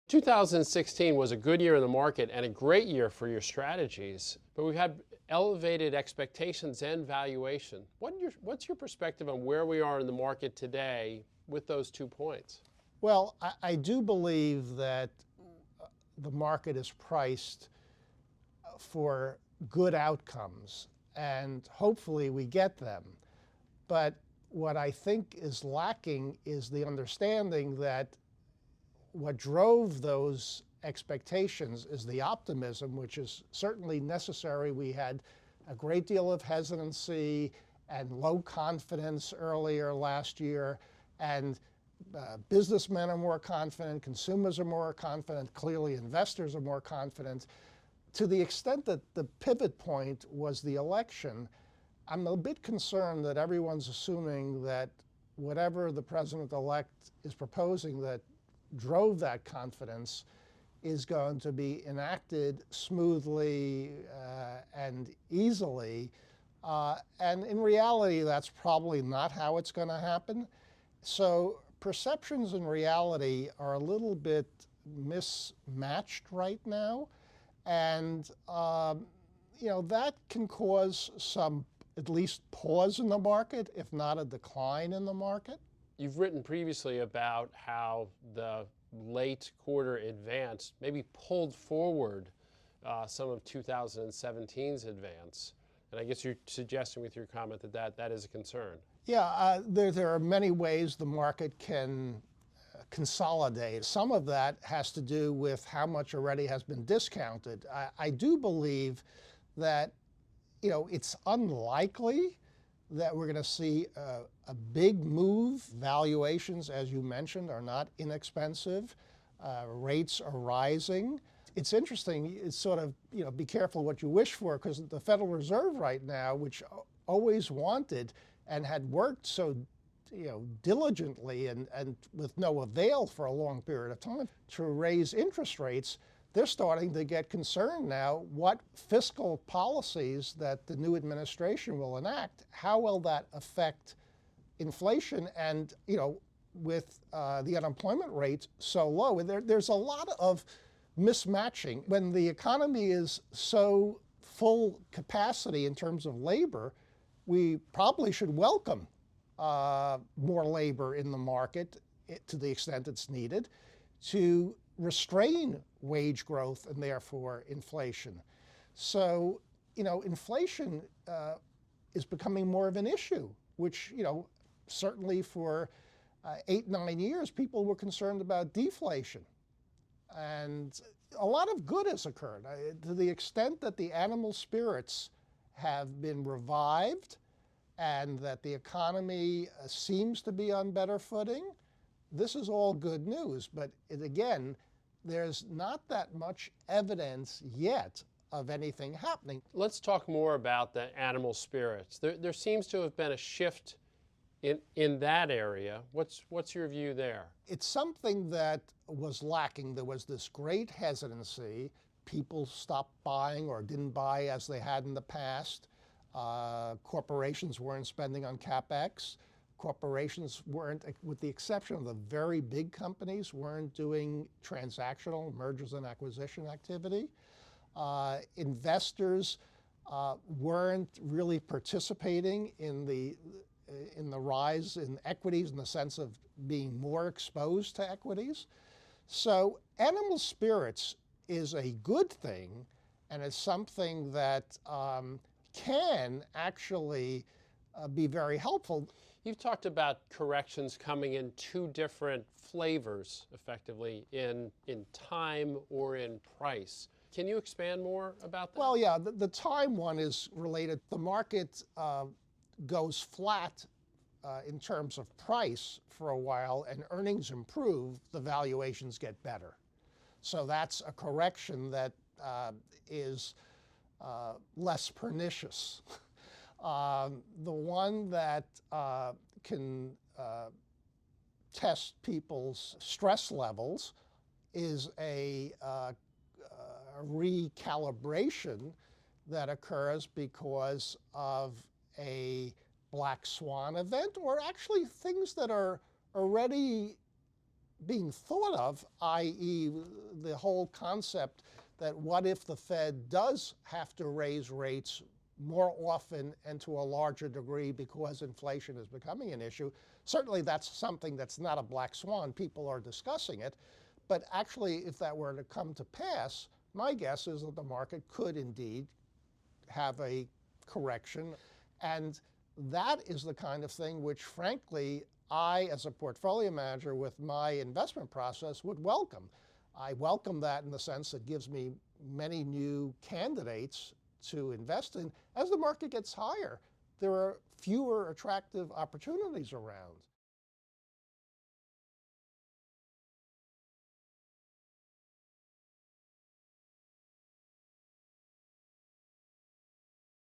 2016 was a good year in the market and a great year for your strategies, but we've had elevated expectations and valuation. What's your perspective on where we are in the market today with those 2 points? Well, I do believe that the market is priced for good outcomes, and hopefully we get them. But what I think is lacking is the understanding that what drove those expectations is the optimism, which is certainly necessary. We had a great deal of hesitancy and low confidence earlier last year, and businessmen are more confident, consumers are more confident, clearly investors are more confident. To the extent that the pivot point was the election, I'm a bit concerned that everyone's assuming that whatever the president-elect is proposing that drove that confidence is going to be enacted smoothly and easily. And in reality, that's probably not how it's going to happen. So perceptions and reality are a little bit mismatched right now. And that can cause some, at least, pause in the market, if not a decline in the market. You've written previously about how the late quarter advance maybe pulled forward some of 2017's advance. And I guess you're suggesting with your comment that is a concern. Yeah, there are many ways the market can consolidate. Some of that has to do with how much already has been discounted. I do believe that it's unlikely that we're going to see a big move. Valuations, as you mentioned, are not inexpensive. Rates are rising. It's interesting. It's sort of, be careful what you wish for, because the Federal Reserve right now, which always wanted and had worked so diligently and with no avail for a long period of time to raise interest rates, they're starting to get concerned now what fiscal policies that the new administration will enact, how will that affect inflation? And with the unemployment rate so low, there's a lot of mismatching. When the economy is so full capacity in terms of labor, we probably should welcome more labor in the market to the extent it's needed to restrain wage growth and therefore inflation. So, inflation is becoming more of an issue, which, certainly for 8-9 years, people were concerned about deflation. And a lot of good has occurred. To the extent that the animal spirits have been revived and that the economy seems to be on better footing, this is all good news. But again, there's not that much evidence yet of anything happening. Let's talk more about the animal spirits. There seems to have been a shift in that area. What's your view there? It's something that was lacking. There was this great hesitancy. People stopped buying or didn't buy as they had in the past. Corporations weren't spending on CapEx. Corporations weren't, with the exception of the very big companies, weren't doing transactional mergers and acquisition activity. Investors weren't really participating in the rise in equities in the sense of being more exposed to equities. So animal spirits is a good thing, and it's something that can actually be very helpful. You've talked about corrections coming in 2 different flavors, effectively, in time or in price. Can you expand more about that? Well, yeah, the time one is related. The market goes flat in terms of price for a while, and earnings improve, the valuations get better. So that's a correction that is less pernicious. The one that can test people's stress levels is a recalibration that occurs because of a black swan event, or actually things that are already being thought of, i.e. the whole concept that what if the Fed does have to raise rates more often and to a larger degree because inflation is becoming an issue. Certainly that's something that's not a black swan. People are discussing it. But actually, if that were to come to pass, my guess is that the market could indeed have a correction. And that is the kind of thing which, frankly, I, as a portfolio manager with my investment process, would welcome. I welcome that in the sense that it gives me many new candidates to invest in. As the market gets higher, there are fewer attractive opportunities around.